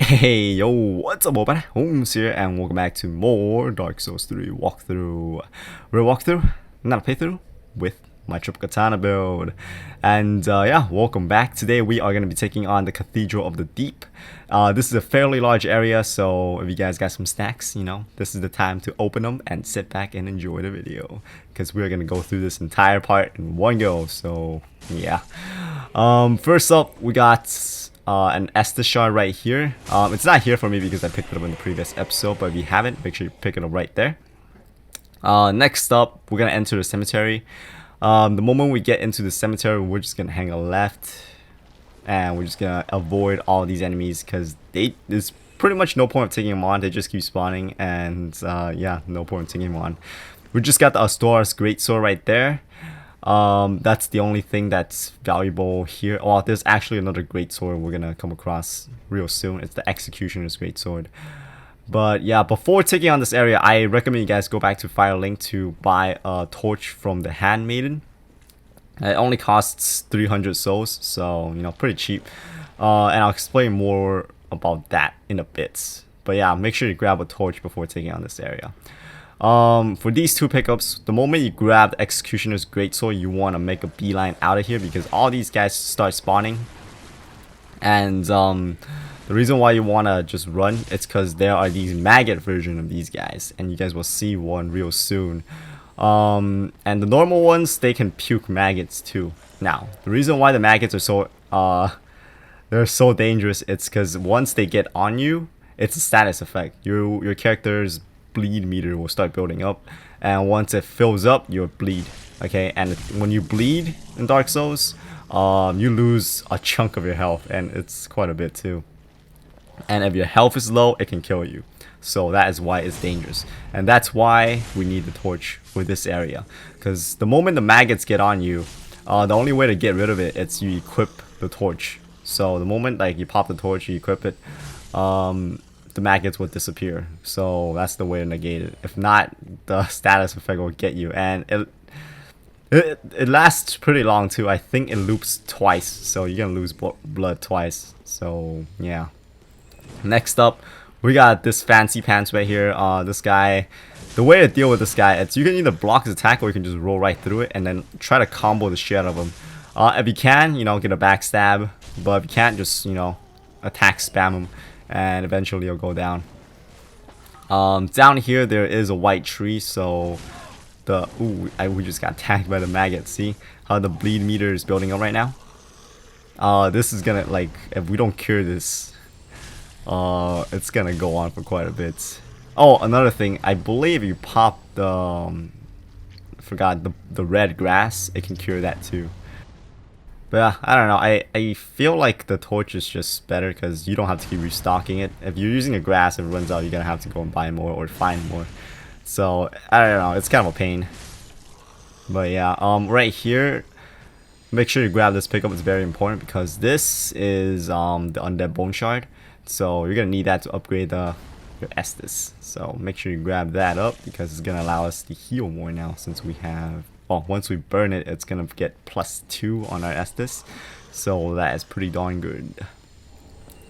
Hey yo, what's up everybody? Holmes here and welcome back to more Dark Souls 3 walkthrough. We're a walkthrough, not a playthrough, with my triple Katana build. And yeah, welcome back. Today we are going to be taking on the Cathedral of the Deep. This is a fairly large area, so if you guys got some snacks, you know, this is the time to open them and sit back and enjoy the video. Because we're going to go through this entire part in one go, so yeah. First up, we got an Estus Shard right here. It's not here for me because I picked it up in the previous episode, but if you haven't, make sure you pick it up right there. Next up, we're gonna enter the cemetery. The moment we get into the cemetery, we're just gonna hang a left, and we're just gonna avoid all these enemies because there's pretty much no point of taking them on. They just keep spawning, and yeah, no point of taking them on. We just got the Astora Greatsword right there. That's the only thing that's valuable here. Oh, there's actually another Greatsword we're gonna come across real soon. It's the Executioner's Greatsword. But yeah, before taking on this area, I recommend you guys go back to Firelink to buy a torch from the Handmaiden. It only costs 300 souls, so you know, pretty cheap. And I'll explain more about that in a bit. But yeah, make sure you grab a torch before taking on this area. For these two pickups, the moment you grab the Executioner's Greatsword, you want to make a beeline out of here because all these guys start spawning. And the reason why you want to just run, it's because there are these maggot version of these guys, and you guys will see one real soon. And the normal ones, they can puke maggots too. Now, the reason why the maggots are so they're so dangerous, it's because once they get on you, it's a status effect. Your character's bleed meter will start building up, and once it fills up, you'll bleed. Okay, and when you bleed in Dark Souls, you lose a chunk of your health, and it's quite a bit too. And if your health is low, it can kill you. So that is why it's dangerous, and that's why we need the torch for this area. Because the moment the maggots get on you, the only way to get rid of it is you equip the torch. So the moment like you pop the torch, you equip it, the maggots will disappear. So that's the way to negate it. If not, the status effect will get you, and it lasts pretty long too. I think it loops twice, so you're gonna lose blood twice. So yeah. Next up, we got this fancy pants right here. This guy, the way to deal with this guy, it's you can either block his attack or you can just roll right through it and then try to combo the shit out of him. If you can, you know, get a backstab, but if you can't, just, you know, attack spam him, and eventually you'll go down. Down here there is a white tree, so we just got attacked by the maggot. See how the bleed meter is building up right now? This is gonna, like, if we don't cure this, it's gonna go on for quite a bit. Oh, another thing, I believe you pop the forgot the red grass, it can cure that too. But yeah, I don't know, I feel like the torch is just better because you don't have to keep restocking it. If you're using a grass and it runs out, you're gonna have to go and buy more or find more. So I don't know, it's kind of a pain. But yeah, right here, make sure you grab this pickup. It's very important because this is the Undead Bone Shard. So you're gonna need that to upgrade your Estus. So make sure you grab that up because it's gonna allow us to heal more now since we have. Well, once we burn it, it's gonna get +2 on our Estus, so that is pretty darn good.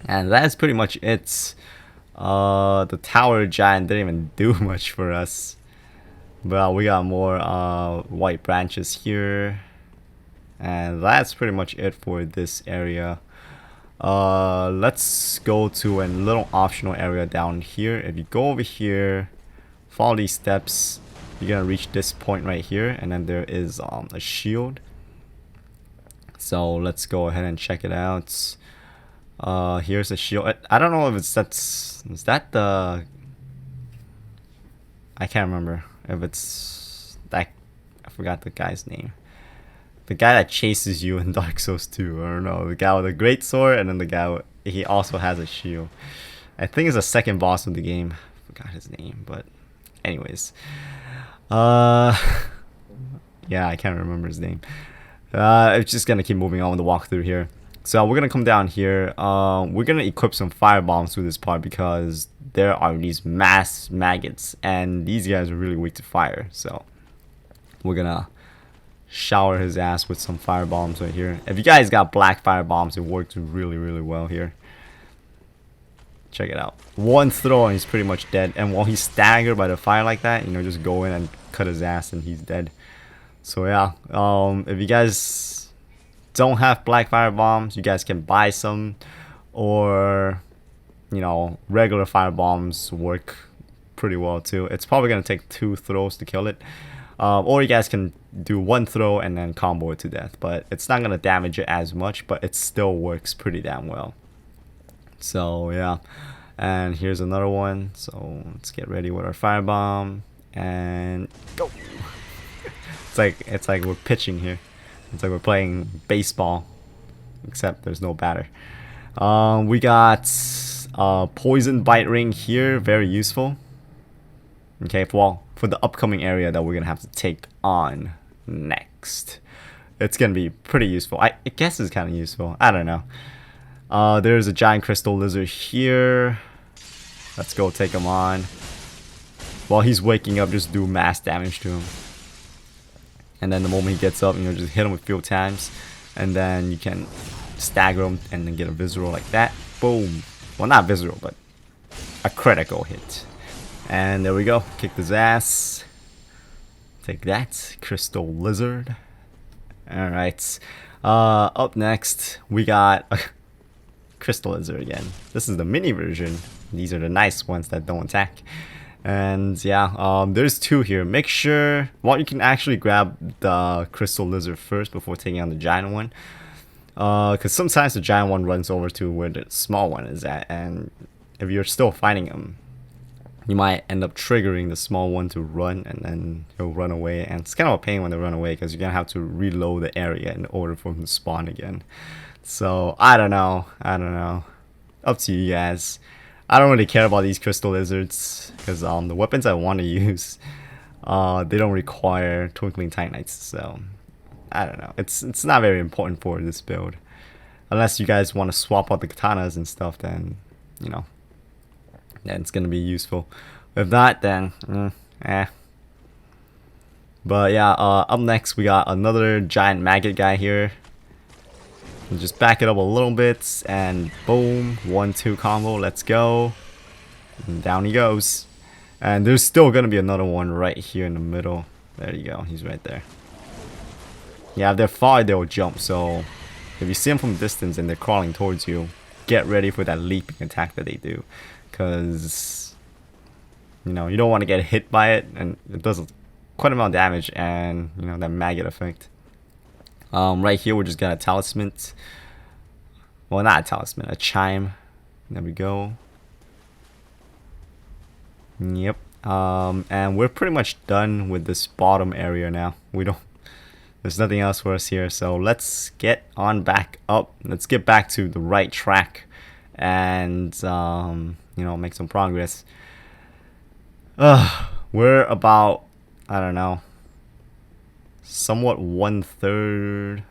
And that is pretty much it. The tower giant didn't even do much for us, but we got more white branches here, and that's pretty much it for this area. Let's go to a little optional area down here. If you go over here, follow these steps, you're gonna reach this point right here, and then there is a shield. So let's go ahead and check it out. Here's a shield. I don't know if is that the, I can't remember if it's that, I forgot the guy's name. The guy that chases you in Dark Souls 2. I don't know, the guy with a great sword, and then the guy he also has a shield. I think it's the second boss of the game. I forgot his name, but anyways. Yeah, I can't remember his name. It's just gonna keep moving on with the walkthrough here. So we're gonna come down here. We're gonna equip some fire bombs through this part because there are these mass maggots, and these guys are really weak to fire. So we're gonna shower his ass with some fire bombs right here. If you guys got black fire bombs, it works really well here. Check it out. One throw and he's pretty much dead. And while he's staggered by the fire like that, you know, just go in and cut his ass and he's dead. So yeah, if you guys don't have black fire bombs, you guys can buy some, or you know, regular fire bombs work pretty well too. It's probably gonna take 2 throws to kill it, or you guys can do 1 throw and then combo it to death, but it's not gonna damage it as much, but it still works pretty damn well. So yeah, and here's another one. So let's get ready with our firebomb and go. It's like we're pitching here. It's like we're playing baseball, except there's no batter. We got Poisonbite Ring here, very useful. Okay, for the upcoming area that we're gonna have to take on next, it's gonna be pretty useful. I guess it's kind of useful. I don't know. There's a giant crystal lizard here. Let's go take him on. While he's waking up, just do mass damage to him. And then the moment he gets up, you know, just hit him a few times, and then you can stagger him and then get a visceral like that. Boom. Well, not visceral, but a critical hit. And there we go. Kicked his ass. Take that, crystal lizard. All right. Up next, we got a crystal lizard again. This is the mini version. These are the nice ones that don't attack. And yeah, there's 2 here. Make sure, well, you can actually grab the crystal lizard first before taking on the giant one, because sometimes the giant one runs over to where the small one is at, and if you're still fighting him, you might end up triggering the small one to run, and then he'll run away, and it's kind of a pain when they run away because you're gonna have to reload the area in order for him to spawn again. So I don't know, up to you guys. I don't really care about these crystal lizards because the weapons I want to use, they don't require twinkling titanites, so I don't know. It's not very important for this build, unless you guys want to swap out the katanas and stuff. Then you know, then it's gonna be useful. If not, then But yeah, up next we got another giant maggot guy here. We'll just back it up a little bit and boom, 1-2 combo. Let's go. And down he goes. And there's still gonna be another one right here in the middle. There you go, he's right there. Yeah, if they're far, they'll jump. So if you see them from a distance and they're crawling towards you, get ready for that leaping attack that they do, because you know, you don't want to get hit by it, and it does quite a amount of damage, and you know, that maggot effect. Right here, we're just got a talisman. Well, not a talisman, a chime. There we go. Yep. And we're pretty much done with this bottom area now. There's nothing else for us here. So let's get on back up. Let's get back to the right track, and you know, make some progress. We're about, I don't know, somewhat 1/3,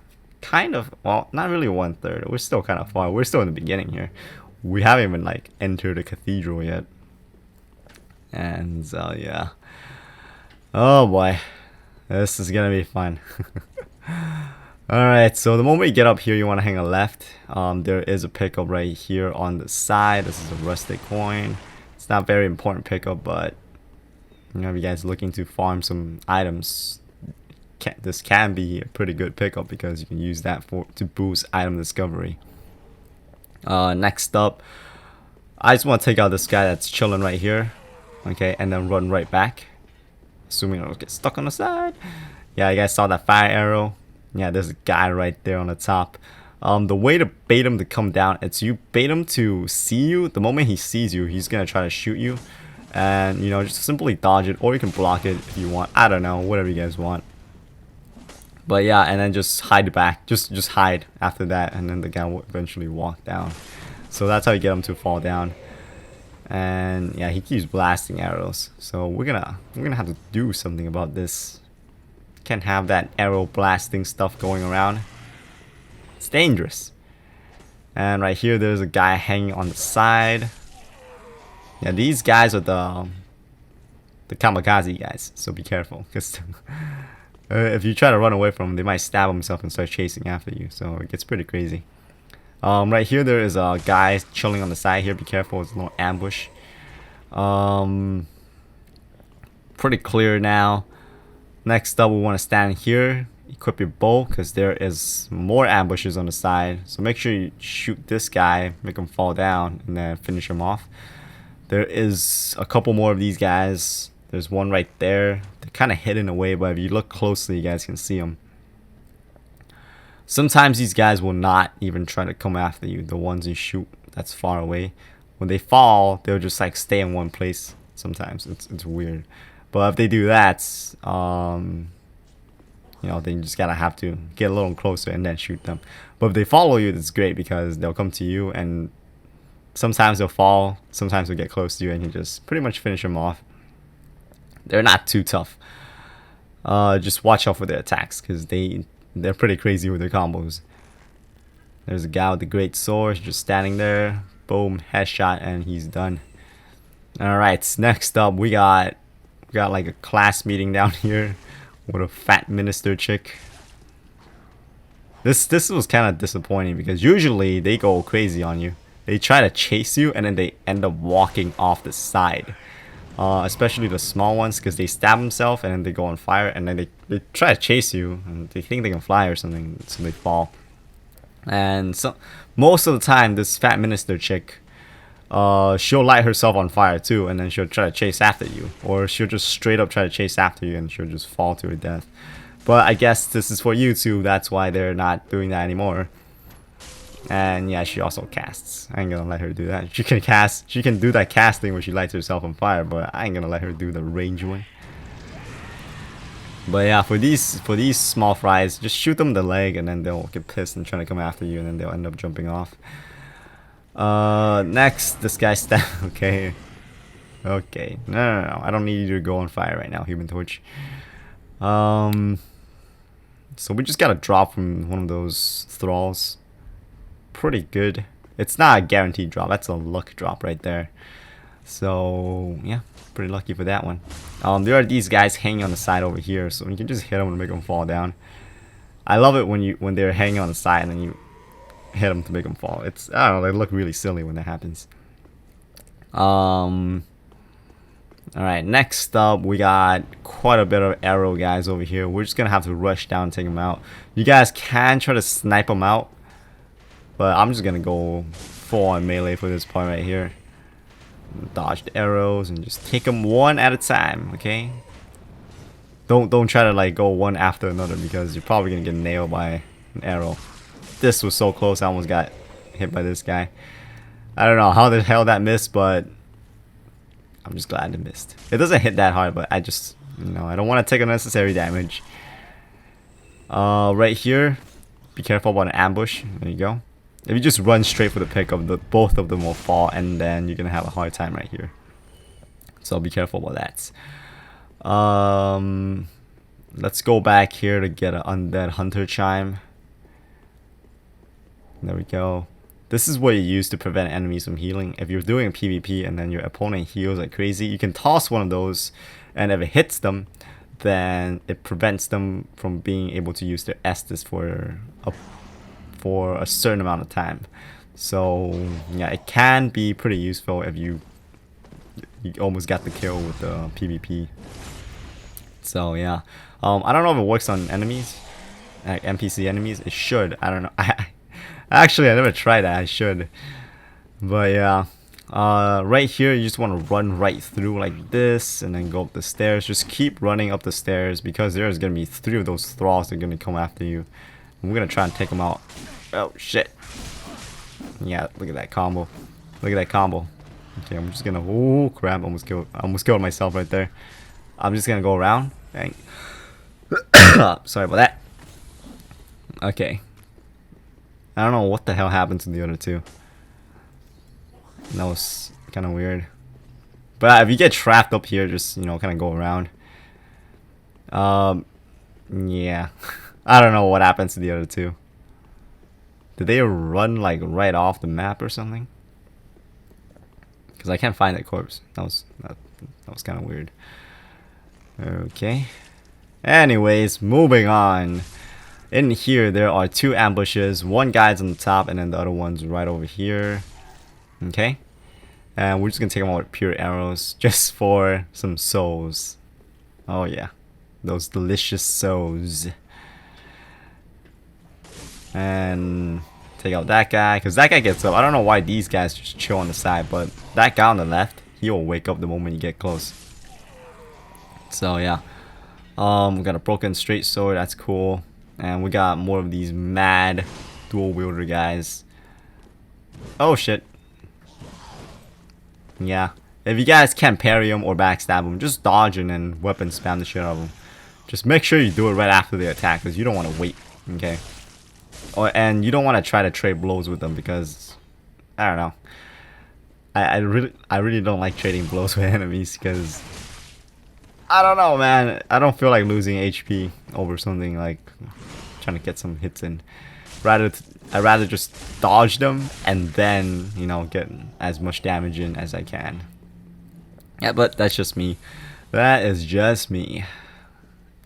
kind of, well, not really 1/3. We're still kind of far. We're still in the beginning here. We haven't even like entered the cathedral yet. And yeah, oh boy, this is gonna be fun. Alright, so the moment you get up here, you want to hang a left. There is a pickup right here on the side. This is a rustic coin. It's not very important pickup, but you know, if you guys are looking to farm some items, this can be a pretty good pickup because you can use that to boost item discovery. Next up, I just want to take out this guy that's chilling right here, okay, and then run right back, assuming I don't get stuck on the side. Yeah, you guys saw that fire arrow. Yeah, there's a guy right there on the top. The way to bait him to come down, it's you bait him to see you. The moment he sees you, he's gonna try to shoot you, and you know, just simply dodge it, or you can block it if you want. I don't know, whatever you guys want. But yeah, and then just hide back. Just hide after that, and then the guy will eventually walk down. So that's how you get him to fall down. And yeah, he keeps blasting arrows. So we're gonna have to do something about this. Can't have that arrow blasting stuff going around. It's dangerous. And right here, there's a guy hanging on the side. Yeah, these guys are the kamikaze guys. So be careful, because if you try to run away from them, they might stab himself and start chasing after you. So it gets pretty crazy. Right here there is a guy chilling on the side here. Be careful, it's a little ambush. Pretty clear now. Next up, we want to stand here, equip your bow, because there is more ambushes on the side. So make sure you shoot this guy, make him fall down, and then finish him off. There is a couple more of these guys. There's one right there. They're kind of hidden away, but if you look closely, you guys can see them. Sometimes these guys will not even try to come after you, the ones you shoot that's far away. When they fall, they'll just like stay in one place sometimes. It's weird. But if they do that, you know, then you just gotta have to get a little closer and then shoot them. But if they follow you, that's great because they'll come to you, and sometimes they'll fall, sometimes they'll get close to you, and you just pretty much finish them off. They're not too tough. Just watch out for their attacks because they're pretty crazy with their combos. There's a guy with the great sword just standing there. Boom, headshot, and he's done. Alright, next up we got like a class meeting down here with a fat minister chick. This was kind of disappointing because usually they go crazy on you. They try to chase you and then they end up walking off the side. Especially the small ones, because they stab themselves and then they go on fire, and then they try to chase you and they think they can fly or something, so they fall. And so most of the time this fat minister chick, she'll light herself on fire too, and then she'll try to chase after you, or she'll just straight up try to chase after you and she'll just fall to her death. But I guess this is for YouTube, that's why they're not doing that anymore. And yeah, she also casts. I ain't gonna let her do that. She can cast, she can do that casting where she lights herself on fire, but I ain't gonna let her do the range one. But yeah, for these small fries, just shoot them in the leg and then they'll get pissed and try to come after you, and then they'll end up jumping off. Next, this guy's okay. Okay. No. I don't need you to go on fire right now, Human Torch. So we just got a drop from one of those thralls. Pretty good. It's not a guaranteed drop. That's a luck drop right there. So yeah, pretty lucky for that one. There are these guys hanging on the side over here, so you can just hit them and make them fall down. I love it when they're hanging on the side and then you hit them to make them fall. It's, I don't know, they look really silly when that happens. Alright, next up we got quite a bit of arrow guys over here. We're just gonna have to rush down and take them out. You guys can try to snipe them out, but I'm just gonna go full on melee for this point right here. Dodge the arrows and just take them one at a time, okay? Don't try to like go one after another because you're probably gonna get nailed by an arrow. This was so close, I almost got hit by this guy. I don't know how the hell that missed, but I'm just glad it missed. It doesn't hit that hard, but I just, you know, I don't want to take unnecessary damage. Right here, be careful about an ambush. There you go. If you just run straight for the pickup, both of them will fall, and then you're gonna have a hard time right here. So be careful about that. Let's go back here to get an Undead Hunter Chime. There we go. This is what you use to prevent enemies from healing. If you're doing a PvP and then your opponent heals like crazy, you can toss one of those, and if it hits them, then it prevents them from being able to use their Estus for a certain amount of time. So yeah, it can be pretty useful if you almost got the kill with the PvP. So yeah, I don't know if it works on enemies, like NPC enemies. It should. I don't know. Actually, I never tried that. I should. But yeah, right here you just want to run right through like this and then go up the stairs. Just keep running up the stairs because there's gonna be 3 of those thralls that are gonna come after you. And we're gonna try and take them out. Oh shit. Yeah, look at that combo. Look at that combo. Okay, I'm just gonna, oh crap, almost killed myself right there. I'm just gonna go around. Dang. Sorry about that. Okay. I don't know what the hell happened to the other 2. That was kind of weird. But if you get trapped up here, just, you know, kind of go around. Yeah. I don't know what happens to the other 2. Did they run like right off the map or something? Because I can't find that corpse. That was kind of weird. Okay. Anyways, moving on. In here, there are 2 ambushes. One guy's on the top, and then the other one's right over here. Okay. And we're just gonna take them out with pure arrows, just for some souls. Oh yeah, those delicious souls. And take out that guy, because that guy gets up. I don't know why these guys just chill on the side, but that guy on the left, he will wake up the moment you get close. So yeah, we got a broken straight sword. That's cool. And we got more of these mad dual wielder guys. Oh shit. Yeah, if you guys can't parry them or backstab them, just dodge and then weapon spam the shit out of them. Just make sure you do it right after they attack, because you don't want to wait. Okay. And you don't want to try to trade blows with them, because I don't know. I really don't like trading blows with enemies, because I don't know, man. I don't feel like losing HP over something like trying to get some hits in. I'd rather just dodge them and then, you know, get as much damage in as I can. Yeah, but that's just me. That is just me.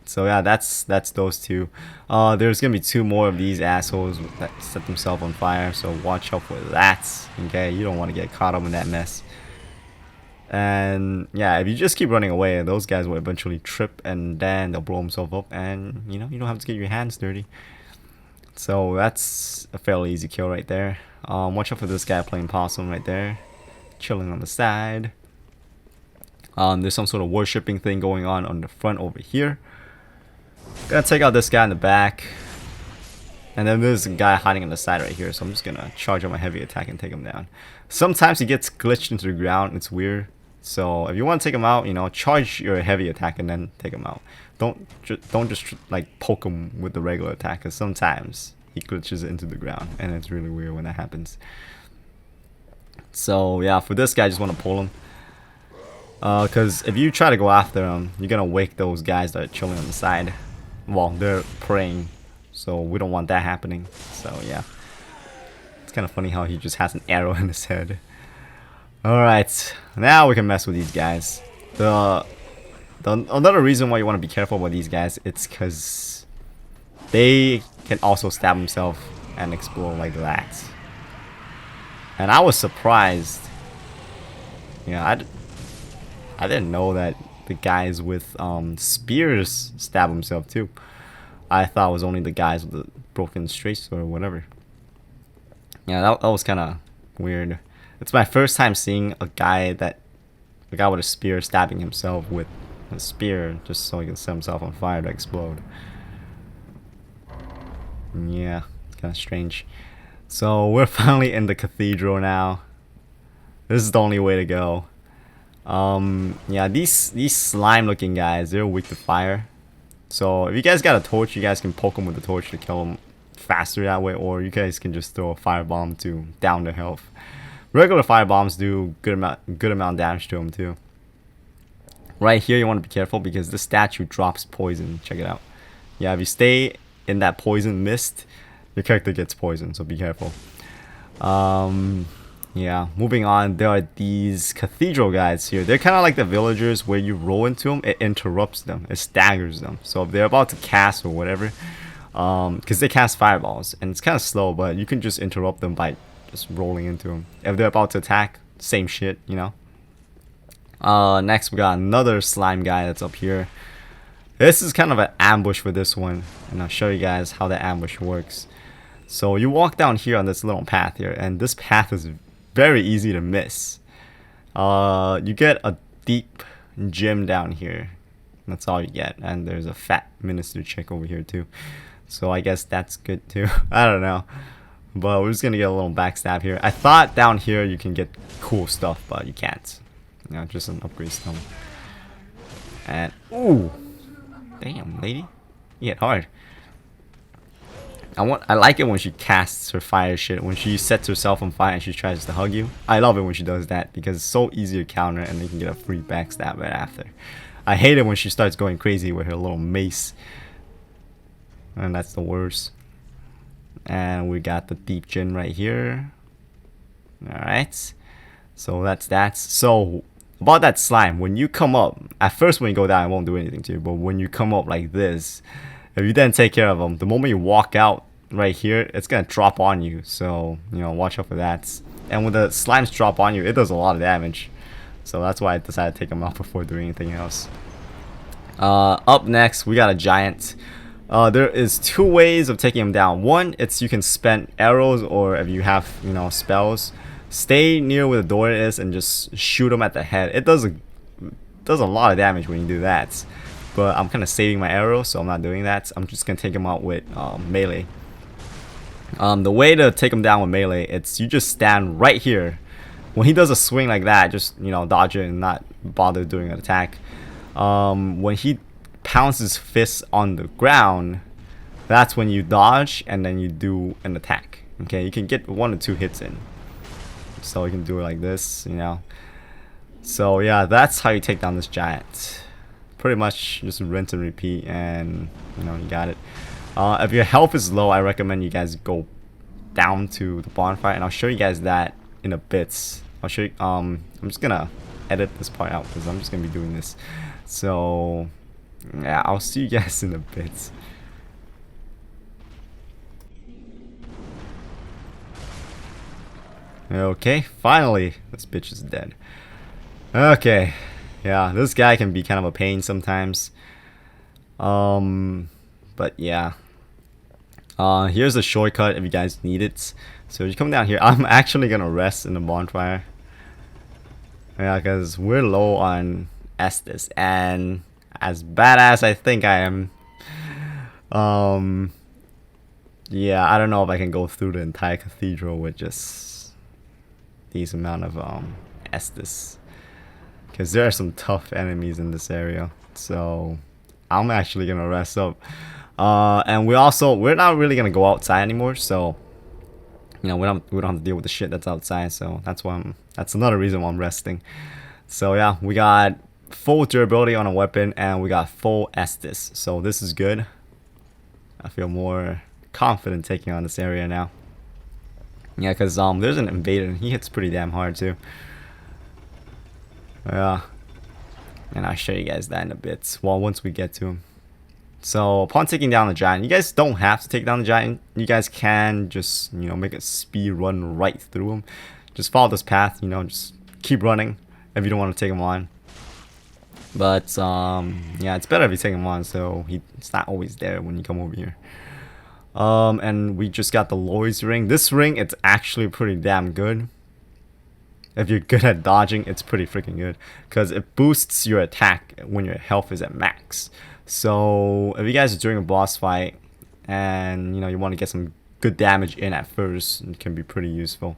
So yeah, that's those 2. There's gonna be 2 more of these assholes that set themselves on fire, so watch out for that. Okay, you don't want to get caught up in that mess. And yeah, if you just keep running away, those guys will eventually trip and then they'll blow themselves up, and you know, you don't have to get your hands dirty. So that's a fairly easy kill right there. Watch out for this guy playing possum right there, chilling on the side. There's some sort of worshipping thing going on the front over here. Gonna take out this guy in the back. And then there's a guy hiding on the side right here, so I'm just gonna charge on my heavy attack and take him down. Sometimes he gets glitched into the ground, it's weird. So if you want to take him out, you know, charge your heavy attack and then take him out. Don't just like poke him with the regular attack, because sometimes he glitches into the ground, and it's really weird when that happens. So yeah, for this guy, I just want to pull him. Because if you try to go after him, you're gonna wake those guys that are chilling on the side. Well, they're praying, so we don't want that happening. So yeah, it's kind of funny how he just has an arrow in his head. Alright, now we can mess with these guys. Another reason why you want to be careful with these guys, it's because they can also stab themselves and explode like that. And I was surprised. Yeah, I didn't know that the guys with spears stab themselves too. I thought it was only the guys with the broken straight sword or whatever. Yeah, that was kind of weird. It's my first time seeing a guy with a spear stabbing himself with a spear just so he can set himself on fire to explode. Yeah, it's kind of strange. So we're finally in the cathedral now. This is the only way to go. Yeah, these slime looking guys, they're weak to fire. So if you guys got a torch, you guys can poke them with the torch to kill them faster that way, or you guys can just throw a firebomb to down their health. Regular firebombs do good amount of damage to them too. Right here you want to be careful because this statue drops poison. Check it out. Yeah, if you stay in that poison mist, your character gets poisoned, so be careful. Yeah, moving on, there are these cathedral guys here. They're kind of like the villagers where you roll into them, it interrupts them, it staggers them. So if they're about to cast or whatever, because they cast fireballs and it's kind of slow, but you can just interrupt them by just rolling into them. If they're about to attack, same shit, you know. Next we got another slime guy that's up here. This is kind of an ambush for this one, and I'll show you guys how the ambush works. So you walk down here on this little path here, and this path is very easy to miss. You get a deep gem down here. That's all you get, and there's a fat minister chick over here too. So I guess that's good too. I don't know. But we're just gonna get a little backstab here. I thought down here you can get cool stuff, but you can't. You know, just an upgrade stone. And ooh, damn lady, you hit hard. I like it when she casts her fire shit. When she sets herself on fire and she tries to hug you. I love it when she does that because it's so easy to counter and you can get a free backstab right after. I hate it when she starts going crazy with her little mace. And that's the worst. And we got the deep gin right here. Alright. So that's that. So about that slime, when you come up, at first when you go down it won't do anything to you, but when you come up like this, If you didn't take care of them, the moment you walk out right here, it's gonna drop on you. So you know, watch out for that. And when the slimes drop on you, it does a lot of damage. So that's why I decided to take them out before doing anything else. Up next, we got a giant. There is two ways of taking him down. One, it's you can spend arrows, or if you have, you know, spells, stay near where the door is and just shoot him at the head. It does a lot of damage when you do that. But I'm kind of saving my arrows, so I'm not doing that. I'm just gonna take him out with melee. The way to take him down with melee, it's you just stand right here. When he does a swing like that, just, you know, dodge it and not bother doing an attack. When he pounds his fist on the ground, that's when you dodge and then you do an attack. Okay, you can get 1 or 2 hits in. So you can do it like this, you know. So yeah, that's how you take down this giant. Pretty much just rinse and repeat, and you know, you got it. If your health is low, I recommend you guys go down to the bonfire, and I'll show you guys that in a bit. I'll show you. I'm just gonna edit this part out because I'm just gonna be doing this. So yeah, I'll see you guys in a bit. Okay, finally, this bitch is dead. Okay, yeah, this guy can be kind of a pain sometimes. But yeah. Here's a shortcut if you guys need it. So you come down here. I'm actually gonna rest in the bonfire. Yeah, because we're low on Estus, and as badass I think I am, yeah, I don't know if I can go through the entire cathedral with just these amount of Estus, because there are some tough enemies in this area. So I'm actually gonna rest up. And we're not really gonna go outside anymore, so you know, we don't have to deal with the shit that's outside. So that's another reason why I'm resting. So yeah, we got full durability on a weapon, and we got full Estus, so this is good. I feel more confident taking on this area now. Yeah, because there's an Invader, and he hits pretty damn hard too. Yeah, and I'll show you guys that in a bit. Well, once we get to him. So upon taking down the giant, you guys don't have to take down the giant. You guys can just, you know, make a speed run right through him. Just follow this path, you know, just keep running if you don't want to take him on. But yeah, it's better if you take him on, so it's not always there when you come over here. And we just got the Lioyd's ring. This ring, it's actually pretty damn good. If you're good at dodging, it's pretty freaking good, because it boosts your attack when your health is at max. So if you guys are doing a boss fight and you know you want to get some good damage in at first, it can be pretty useful.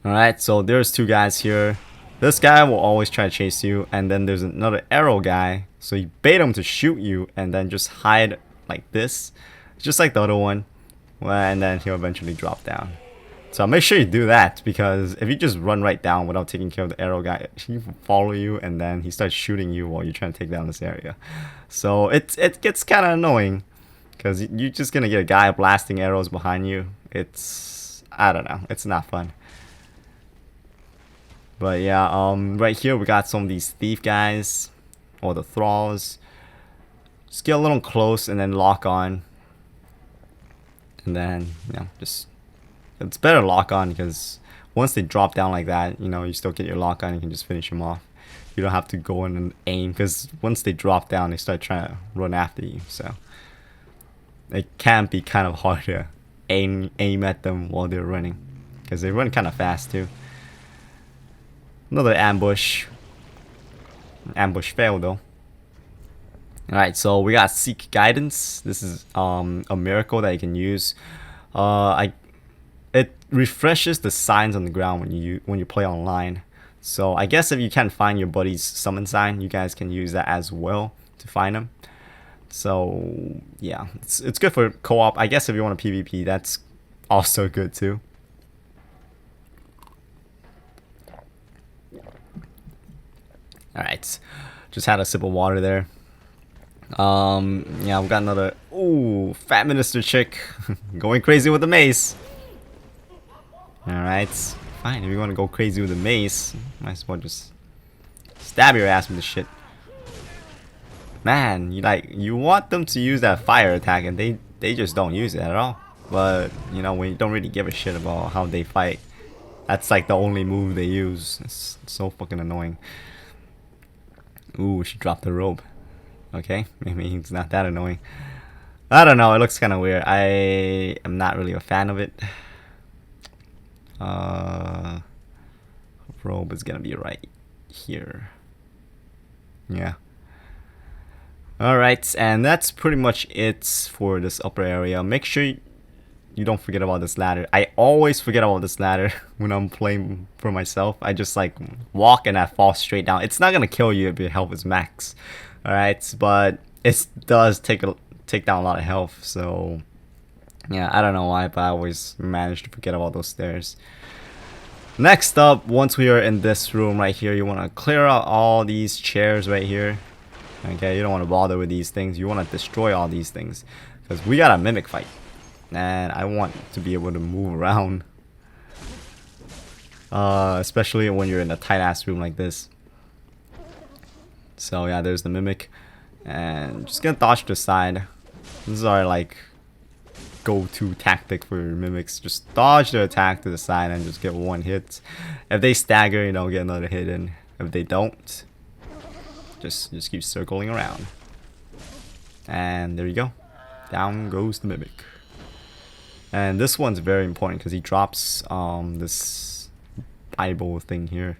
Alright, so there's 2 guys here. This guy will always try to chase you, and then there's another arrow guy. So you bait him to shoot you and then just hide like this, just like the other one, and then he'll eventually drop down. So make sure you do that, because if you just run right down without taking care of the arrow guy, he will follow you and then he starts shooting you while you're trying to take down this area. So it gets kind of annoying, because you're just gonna get a guy blasting arrows behind you. I don't know, it's not fun. But yeah, right here we got some of these thief guys, or the thralls. Just get a little close and then lock on, and then, you know, just, it's better lock on, because once they drop down like that, you know, you still get your lock on, you can just finish them off. You don't have to go in and aim, because once they drop down, they start trying to run after you. So it can be kind of hard to aim at them while they're running, because they run kind of fast too. Another ambush. Ambush failed though. Alright, so we got Seek Guidance. This is a miracle that you can use. It refreshes the signs on the ground when you play online. So I guess if you can't find your buddy's summon sign, you guys can use that as well to find them. So yeah, it's good for co-op. I guess if you want a PvP, that's also good too. Alright, just had a sip of water there. Yeah, we got another, ooh, fat minister chick going crazy with the mace. Alright, fine, if you want to go crazy with the mace, might as well just stab your ass with the shit. man, you want them to use that fire attack, and they just don't use it at all. But you know, when you don't really give a shit about how they fight, that's like the only move they use. It's so fucking annoying. Ooh, she dropped the robe. Okay, maybe it's not that annoying. I don't know, it looks kind of weird. I am not really a fan of it. Robe is gonna be right here. Yeah. Alright, and that's pretty much it for this upper area. Make sure you don't forget about this ladder. I always forget about this ladder when I'm playing for myself. I just like walk and I fall straight down. It's not gonna kill you if your health is max. Alright, but it does take down a lot of health, so yeah, I don't know why, but I always manage to forget about those stairs. Next up, once we are in this room right here, you want to clear out all these chairs right here. Okay, you don't want to bother with these things. You want to destroy all these things, because we got a mimic fight, and I want to be able to move around, especially when you're in a tight ass room like this. So yeah, there's the mimic, and just gonna dodge to the side. This is our like go-to tactic for mimics. Just dodge the attack to the side and just get one hit. If they stagger, you know, get another hit in. If they don't, just keep circling around. And there you go. Down goes the mimic. And this one's very important because he drops this Bible thing here.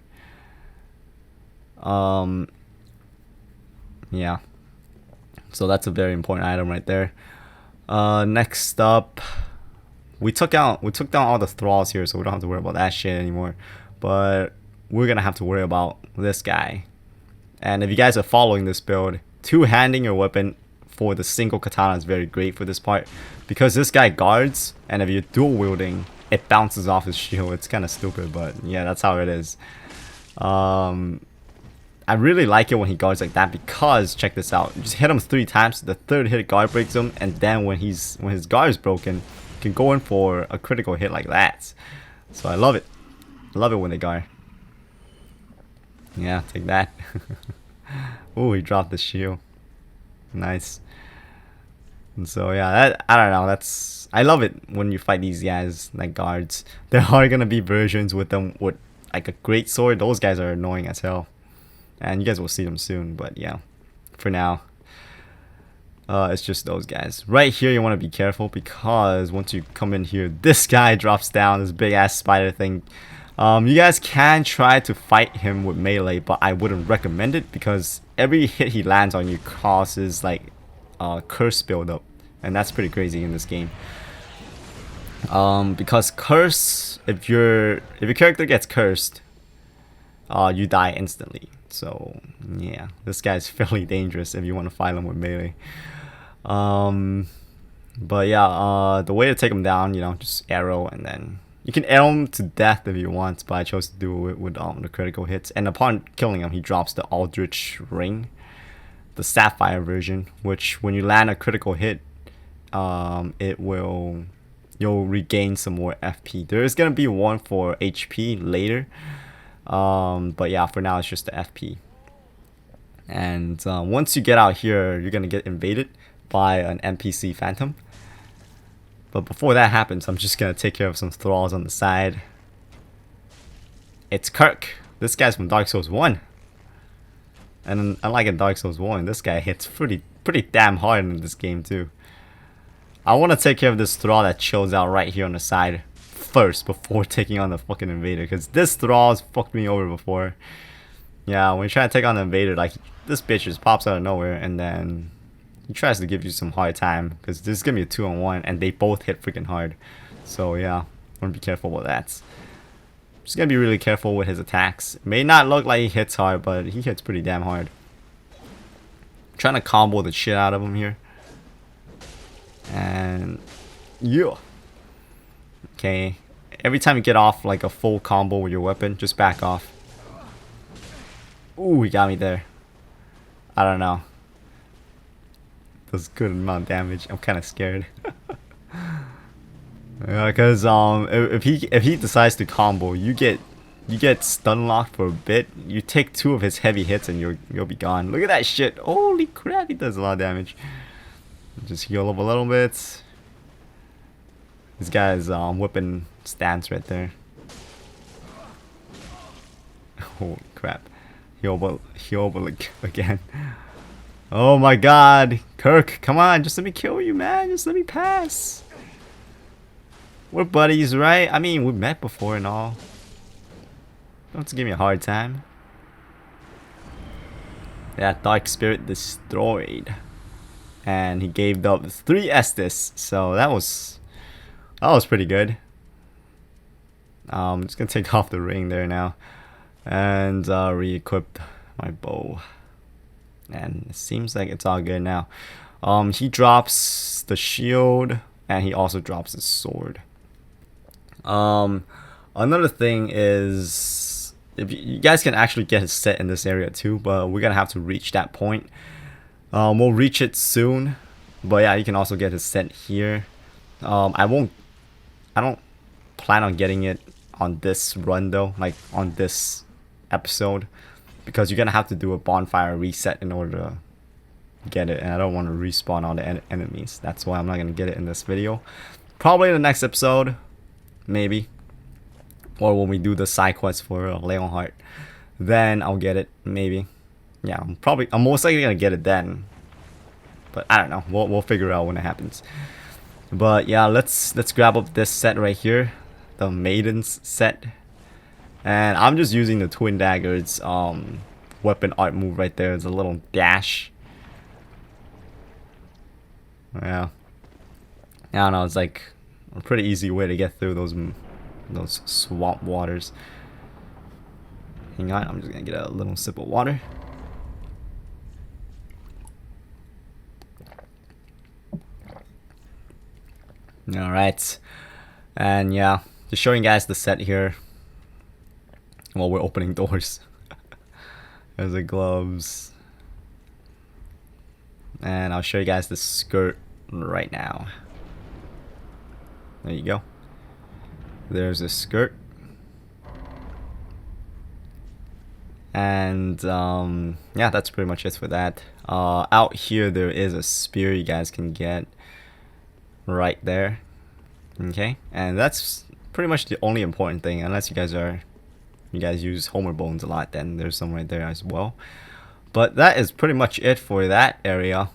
Yeah. So that's a very important item right there. Next up, we took down all the thralls here, so we don't have to worry about that shit anymore. But we're gonna have to worry about this guy. And if you guys are following this build, two-handing your weapon for the single katana is very great for this part, because this guy guards, and if you're dual wielding, it bounces off his shield. It's kind of stupid, but yeah, that's how it is. I really like it when he guards like that, because check this out, you just hit him 3 times, the third hit guard breaks him, and then when his guard is broken, you can go in for a critical hit like that. So I love it. I love it when they guard. Yeah, take that. Oh, he dropped the shield. Nice. And so yeah, I don't know, I love it when you fight these guys like guards. There are gonna be versions with them with like a greatsword. Those guys are annoying as hell. And you guys will see them soon, but yeah, for now, it's just those guys. Right here, you want to be careful, because once you come in here, this guy drops down, this big ass spider thing. You guys can try to fight him with melee, but I wouldn't recommend it, because every hit he lands on you causes like curse buildup, and that's pretty crazy in this game. Because curse, if your character gets cursed, you die instantly. So yeah, this guy's fairly dangerous if you want to fight him with melee. But yeah, the way to take him down, you know, just arrow, and then you can arrow him to death if you want, but I chose to do it with the critical hits. And upon killing him, he drops the Aldrich ring, the Sapphire version, which when you land a critical hit, you'll regain some more FP. There is gonna be one for HP later. But yeah, for now it's just the FP. And once you get out here, you're gonna get invaded by an NPC phantom. But before that happens, I'm just gonna take care of some thralls on the side. It's Kirk. This guy's from Dark Souls 1. And unlike in Dark Souls 1, this guy hits pretty damn hard in this game too. I want to take care of this thrall that chills out right here on the side first before taking on the fucking invader, because this thrall's fucked me over before. Yeah, when you try to take on the invader, like, this bitch just pops out of nowhere, and then he tries to give you some hard time, because this is gonna be a 2-on-1 and they both hit freaking hard. So yeah, I want to be careful with that. Just gonna be really careful with his attacks. It may not look like he hits hard, but he hits pretty damn hard. I'm trying to combo the shit out of him here. And yeah. Okay, every time you get off like a full combo with your weapon, just back off. Ooh, he got me there. I don't know. Does good amount of damage. I'm kind of scared. Yeah, because if he decides to combo, you get you get stun locked for a bit. You take 2 of his heavy hits and you'll be gone. Look at that shit. Holy crap, he does a lot of damage. Just heal up a little bit. This guy's whipping stance right there. Holy crap. Heal again. Oh my god. Kirk, come on, just let me kill you, man. Just let me pass. We're buddies, right? I mean, we met before and all. Don't give me a hard time. That Dark Spirit destroyed. And he gave up 3 Estus. So that was pretty good. I'm just gonna take off the ring there now. And re-equip my bow. And it seems like it's all good now. He drops the shield and he also drops his sword. Another thing is, if you guys can actually get his set in this area too, but we're gonna have to reach that point. We'll reach it soon, but yeah, you can also get his set here. I don't plan on getting it on this run though, like on this episode, because you're gonna have to do a bonfire reset in order to get it, and I don't want to respawn all the enemies. That's why I'm not gonna get it in this video. Probably in the next episode, maybe, or when we do the side quest for Leonhardt, then I'll get it, maybe. Yeah, I'm most likely gonna get it then, but I don't know. We'll figure it out when it happens. But yeah, let's grab up this set right here, the Maiden Set, and I'm just using the Twin Daggers weapon art move right there. It's a little dash. Yeah, I don't know. It's like a pretty easy way to get through those swamp waters. Hang on, I'm just gonna get a little sip of water. Alright, and yeah, just showing you guys the set here while we're opening doors. There's the gloves, and I'll show you guys the skirt right now. There you go. There's a skirt, and yeah, that's pretty much it for that. Out here there is a spear you guys can get right there. Okay, and that's pretty much the only important thing, unless you guys use Homer Bones a lot, then there's some right there as well. But that is pretty much it for that area.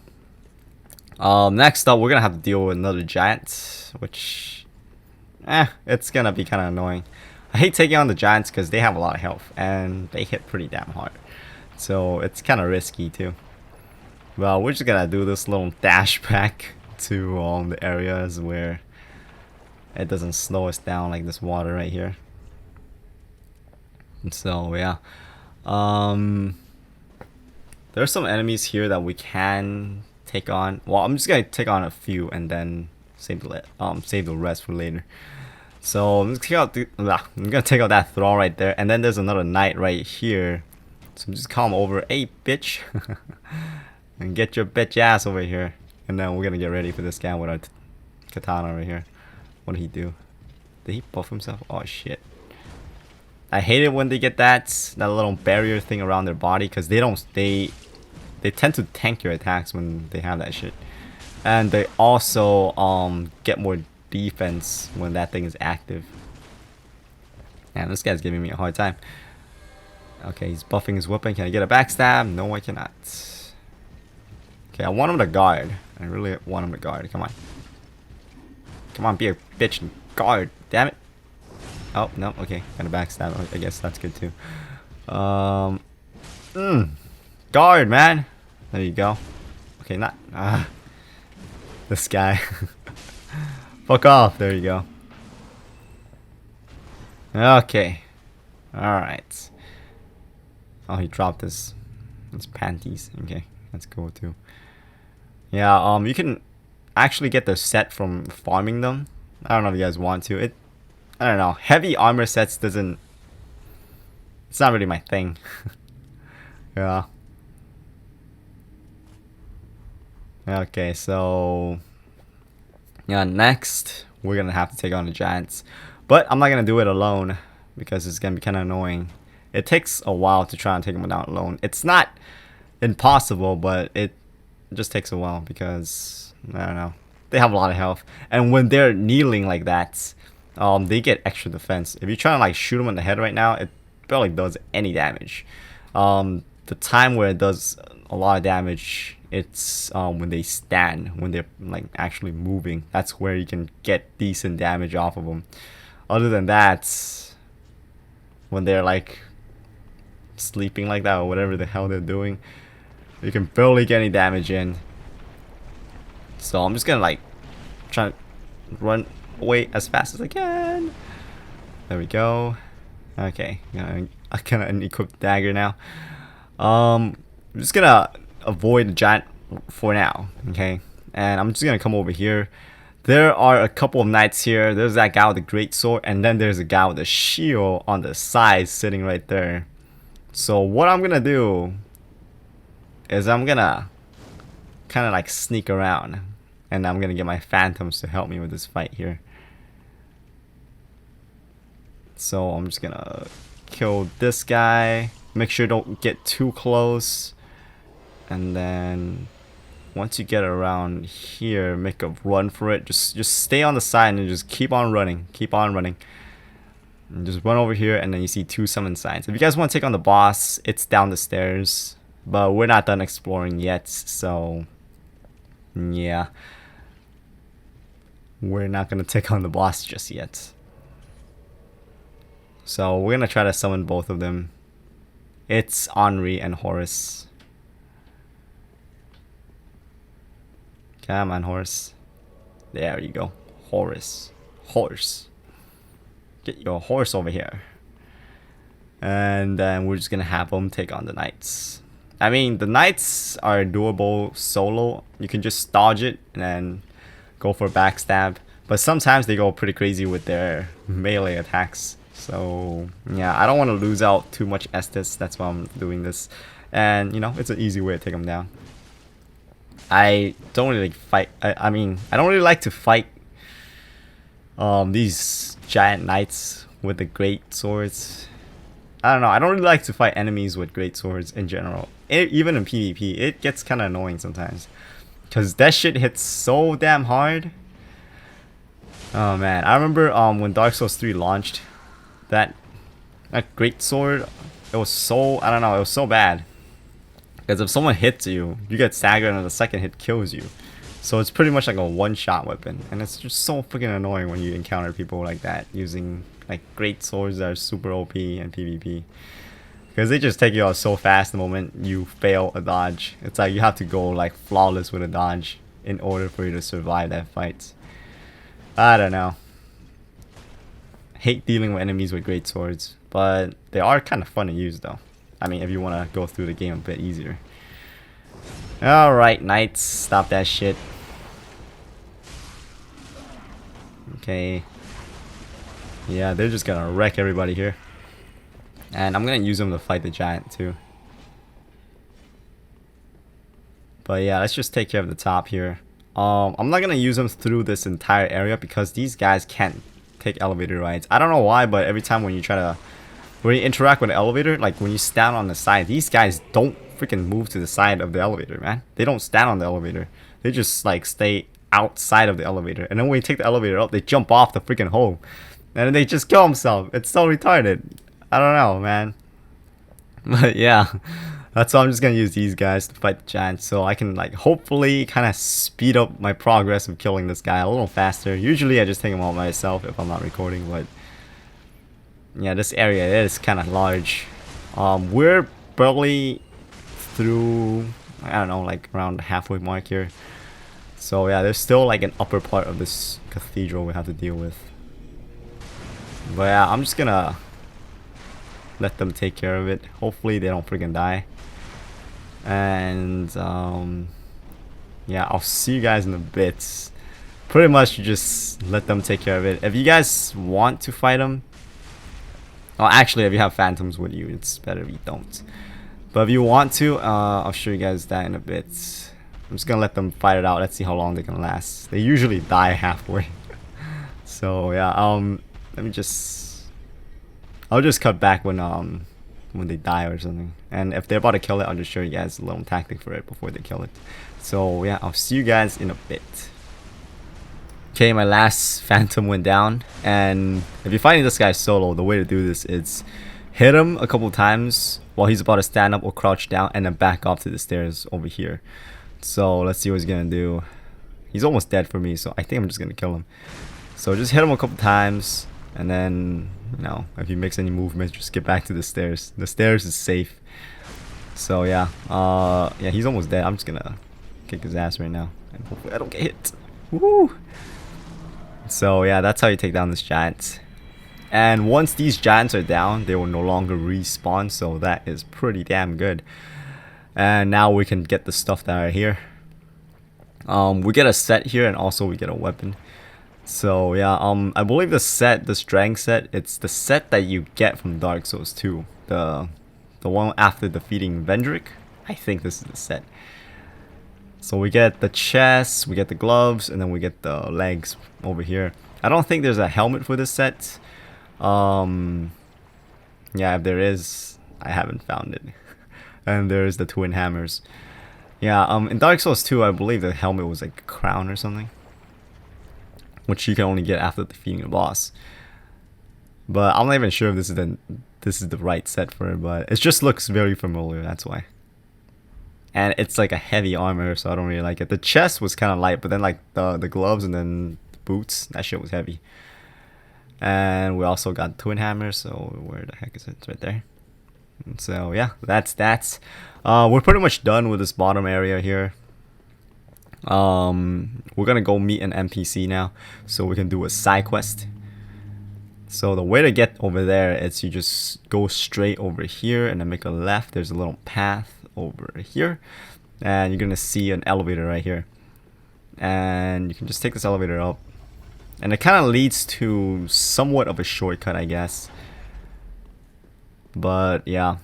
Next up, we're gonna have to deal with another giant, which it's gonna be kind of annoying. I hate taking on the giants because they have a lot of health and they hit pretty damn hard, so it's kind of risky too. Well, we're just gonna do this little dash back to the areas where it doesn't slow us down, like this water right here. And so yeah, there's some enemies here that we can take on. Well, I'm just gonna take on a few and then save the rest for later. So I'm gonna take out that thrall right there, and then there's another knight right here. So I'm just calm over, hey bitch, and get your bitch ass over here. And then we're gonna get ready for this guy with our katana right here. What did he do? Did he buff himself? Oh shit. I hate it when they get that little barrier thing around their body, because they tend to tank your attacks when they have that shit. And they also get more defense when that thing is active. Man, this guy's giving me a hard time. Okay, he's buffing his weapon. Can I get a backstab? No, I cannot. Okay, I want him to guard. I really want him to guard. Come on. Come on, be a bitch and guard. Damn it. Oh, no. Okay, kind of backstab. I guess that's good too. Guard, man. There you go. Okay, not... this guy. Fuck off. There you go. Okay. Alright. Oh, he dropped his panties. Okay, that's cool too. Yeah, you can actually get the set from farming them. I don't know if you guys want to. I don't know. Heavy armor sets doesn't... It's not really my thing. Yeah. Okay, so... Yeah, next, we're gonna have to take on the giants. But I'm not gonna do it alone. because it's gonna be kind of annoying. It takes a while to try and take them down alone. It's not impossible, but it just takes a while because I don't know. They have a lot of health, and when they're kneeling like that, they get extra defense. If you try to like shoot them in the head right now, it barely does any damage. The time where it does a lot of damage, it's when they stand, when they're like actually moving. That's where you can get decent damage off of them. Other than that, when they're like sleeping like that or whatever the hell they're doing, you can barely get any damage in. So I'm just gonna like try to run away as fast as I can. There we go. Okay, I kind of unequipped dagger now. I'm just gonna avoid the giant for now, okay? And I'm just gonna come over here. There are a couple of knights here. There's that guy with the greatsword, and then there's a guy with a shield on the side sitting right there. So what I'm gonna do is I'm gonna kind of like sneak around, and I'm gonna get my phantoms to help me with this fight here. So I'm just gonna kill this guy. Make sure don't get too close, and then once you get around here, make a run for it. Just stay on the side and just keep on running. Keep on running. And just run over here, and then you see 2 summon signs. If you guys want to take on the boss, it's down the stairs. But we're not done exploring yet, so yeah. We're not going to take on the boss just yet. So we're going to try to summon both of them. It's Henri and Horus. Come on, Horus. There you go. Horus. Horse. Get your horse over here. And then we're just going to have them take on the knights. I mean, the knights are doable solo. You can just dodge it and then go for a backstab. But sometimes they go pretty crazy with their melee attacks. So yeah, I don't want to lose out too much Estus. That's why I'm doing this. And you know, it's an easy way to take them down. I don't really fight. I mean, I don't really like to fight these giant knights with the great swords. I don't know. I don't really like to fight enemies with great swords in general. Even in PvP, it gets kind of annoying sometimes, cause that shit hits so damn hard. Oh man, I remember when Dark Souls 3 launched, that great sword, it was so, I don't know, it was so bad. Because if someone hits you, you get staggered and the second hit kills you. So it's pretty much like a one-shot weapon, and it's just so freaking annoying when you encounter people like that using like great swords that are super OP in PvP. Because they just take you out so fast the moment you fail a dodge. It's like you have to go like flawless with a dodge in order for you to survive that fight. I don't know. Hate dealing with enemies with great swords, but they are kind of fun to use though. I mean, if you want to go through the game a bit easier. Alright, knights, stop that shit. Okay. Yeah, they're just gonna wreck everybody here. And I'm gonna use them to fight the giant too. But yeah, let's just take care of the top here. I'm not gonna use them through this entire area because these guys can't take elevator rides. I don't know why, but every time when you interact with the elevator, like when you stand on the side, these guys don't freaking move to the side of the elevator, man. They don't stand on the elevator. They just like stay outside of the elevator. And then when you take the elevator up, they jump off the freaking hole. And then they just kill themselves. It's so retarded. I don't know, man. But yeah, that's why I'm just gonna use these guys to fight the giants, so I can like hopefully kind of speed up my progress of killing this guy a little faster. Usually I just take him out myself if I'm not recording, but yeah, this area is kind of large. We're barely through, I don't know, like around the halfway mark here. So yeah, there's still like an upper part of this cathedral we have to deal with. But yeah, I'm just gonna let them take care of it. Hopefully they don't freaking die. And yeah, I'll see you guys in a bit. Pretty much you just let them take care of it. If you guys want to fight them, well, actually if you have phantoms with you, it's better if you don't. But if you want to, I'll show you guys that in a bit. I'm just gonna let them fight it out. Let's see how long they can last. They usually die halfway. So yeah, let me just I'll just cut back when they die or something. And if they're about to kill it, I'll just show you guys a little tactic for it before they kill it. So yeah, I'll see you guys in a bit. Okay, my last phantom went down, and if you're fighting this guy solo, the way to do this is hit him a couple times while he's about to stand up or crouch down, and then back off to the stairs over here. So let's see what he's gonna do. He's almost dead for me, so I think I'm just gonna kill him. So just hit him a couple times, and then, you know, if he makes any movements, just get back to the stairs. The stairs is safe. So yeah, yeah, he's almost dead. I'm just gonna kick his ass right now, and hopefully I don't get hit. Woo! So yeah, that's how you take down this giant. And once these giants are down, they will no longer respawn, so that is pretty damn good. And now we can get the stuff that are here. We get a set here, and also we get a weapon. So yeah, I believe the set, this Drang set, it's the set that you get from Dark Souls 2. The one after defeating Vendrick. I think this is the set. So we get the chest, we get the gloves, and then we get the legs over here. I don't think there's a helmet for this set. Yeah, if there is, I haven't found it. And there's the twin hammers. Yeah, in Dark Souls 2, I believe the helmet was like a crown or something, which you can only get after defeating a boss. But I'm not even sure if this is the right set for it, but it just looks very familiar, that's why. And it's like a heavy armor, so I don't really like it. The chest was kind of light, but then like the gloves and then the boots, that shit was heavy. And we also got twin hammers, so where the heck is it? It's right there. And so yeah, that's that. We're pretty much done with this bottom area here. We're gonna go meet an NPC now, so we can do a side quest. So the way to get over there is you just go straight over here and then make a left. There's a little path over here, and you're gonna see an elevator right here, and you can just take this elevator up, and it kind of leads to somewhat of a shortcut, I guess. But yeah,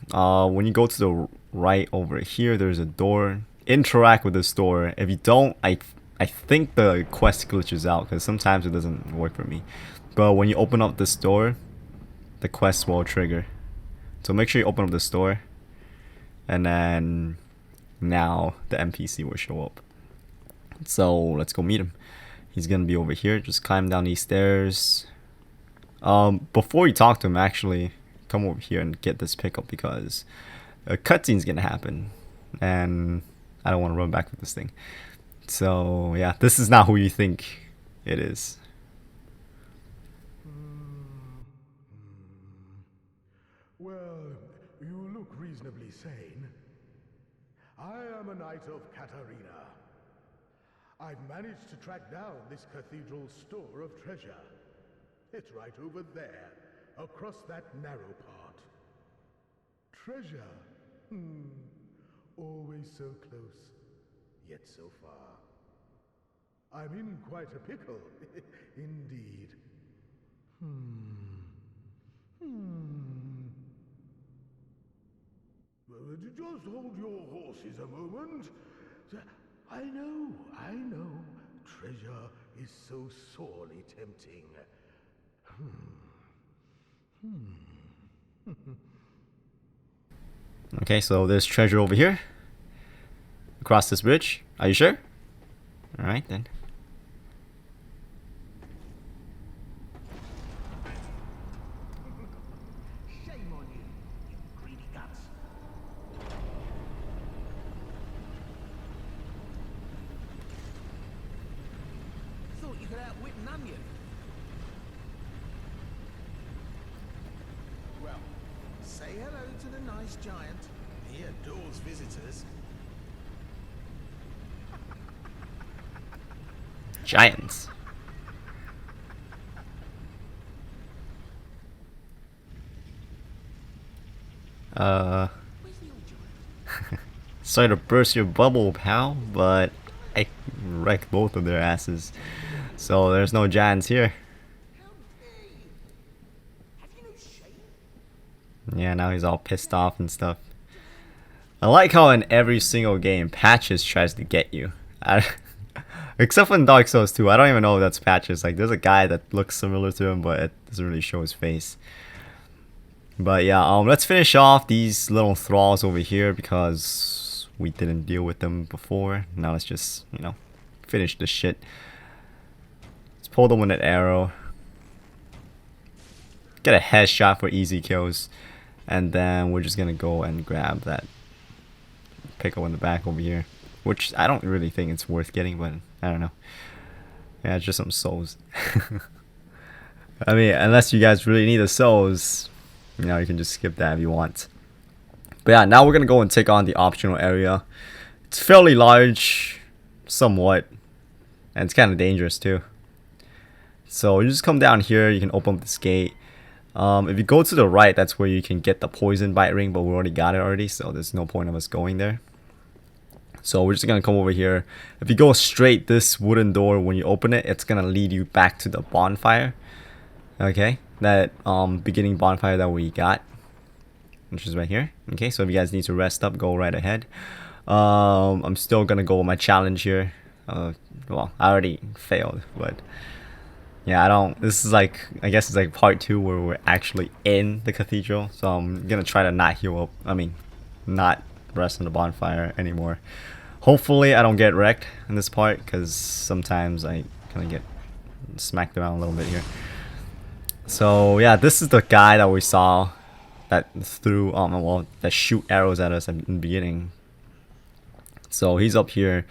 when you go to the right over here, there's a door. Interact with this door. If you don't, I think the quest glitches out, because sometimes it doesn't work for me. But when you open up this door, the quest will trigger. So make sure you open up this door, and then now the NPC will show up. So let's go meet him. He's gonna be over here. Just climb down these stairs. Before you talk to him, actually come over here and get this pickup, because a cutscene's gonna happen, and I don't want to run back with this thing. So yeah, this is not who you think it is. Well, you look reasonably sane. I am a knight of Catarina. I've managed to track down this cathedral store of treasure. It's right over there, across that narrow part. Treasure? Always so close, yet so far. I'm in quite a pickle, indeed. Just hold your horses a moment. I know. Treasure is so sorely tempting. Okay, so there's treasure over here. Across this bridge. Are you sure? Alright then. Shame on you, you greedy guts. Thought you could outwit an onion. Well, say hello to the nice giant. He adores visitors. Giants. Sorry to burst your bubble, pal, but I wrecked both of their asses. So there's no giants here. Yeah, now he's all pissed off and stuff. I like how in every single game, Patches tries to get you. Except for in Dark Souls 2, I don't even know if that's Patches. Like, there's a guy that looks similar to him, but it doesn't really show his face. But yeah, let's finish off these little thralls over here because we didn't deal with them before. Now let's just, you know, finish this shit. Let's pull them with an arrow. Get a headshot for easy kills. And then we're just gonna go and grab that pickle in the back over here. Which I don't really think it's worth getting, but I don't know. Yeah, it's just some souls. I mean, unless you guys really need the souls, you know, you can just skip that if you want. But yeah, now we're gonna go and take on the optional area. It's fairly large, somewhat, and it's kind of dangerous too. So you just come down here, you can open up this gate. If you go to the right, that's where you can get the Poisonbite Ring, but we already got it already, so there's no point of us going there. So we're just gonna come over here. If you go straight, this wooden door, when you open it, it's gonna lead you back to the bonfire. Okay, that beginning bonfire that we got, which is right here. Okay, so if you guys need to rest up, go right ahead. I'm still gonna go with my challenge here. Well, I already failed, but yeah, I don't. This is like, I guess it's like part 2 where we're actually in the cathedral. So I'm gonna try to not heal up. I mean, not rest on the bonfire anymore. Hopefully I don't get wrecked in this part, because sometimes I kind of get smacked around a little bit here. So yeah, this is the guy that we saw that threw well, that shoot arrows at us in the beginning. So he's up here,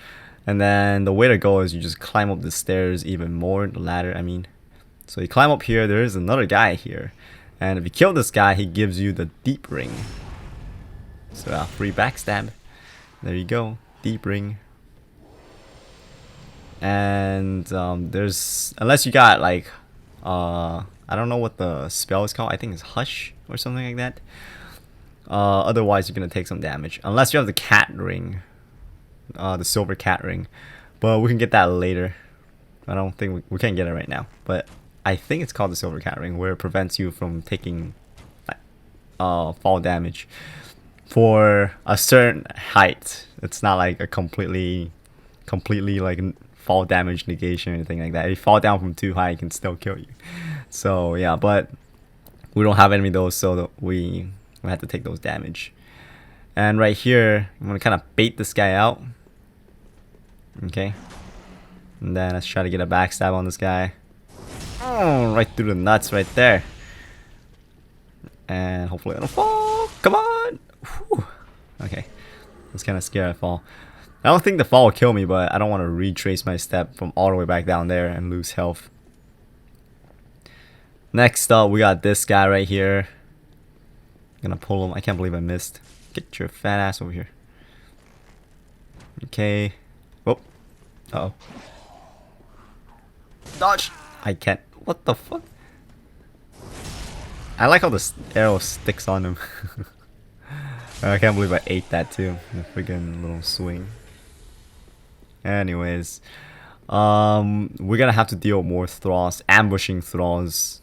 and then the way to go is you just climb up the stairs even more, the ladder I mean. So you climb up here, there is another guy here, and if you kill this guy, he gives you the deep ring. So free backstab. There you go, deep ring. And there's, unless you got like I don't know what the spell is called. I think it's Hush or something like that. Otherwise you're gonna take some damage, unless you have the cat ring, the silver cat ring, but we can get that later. I don't think we can't get it right now, but I think it's called the silver cat ring, where it prevents you from taking fall damage for a certain height. It's not like a completely like fall damage negation or anything like that. If you fall down from too high, it can still kill you. So yeah, but we don't have any of those, so we have to take those damage. And right here, I'm gonna kind of bait this guy out. Okay, and then let's try to get a backstab on this guy. Oh, right through the nuts right there. And hopefully it'll fall. Come on. Whew. Okay, I was kind of scared I fall. I don't think the fall will kill me, but I don't want to retrace my step from all the way back down there and lose health. Next up, we got this guy right here. I'm gonna pull him. I can't believe I missed. Get your fat ass over here. Okay. Oh. Uh-oh. Dodge! I can't. What the fuck? I like how the arrow sticks on him. I can't believe I ate that too. The freaking little swing. Anyways, we're gonna have to deal with more thralls, ambushing thralls.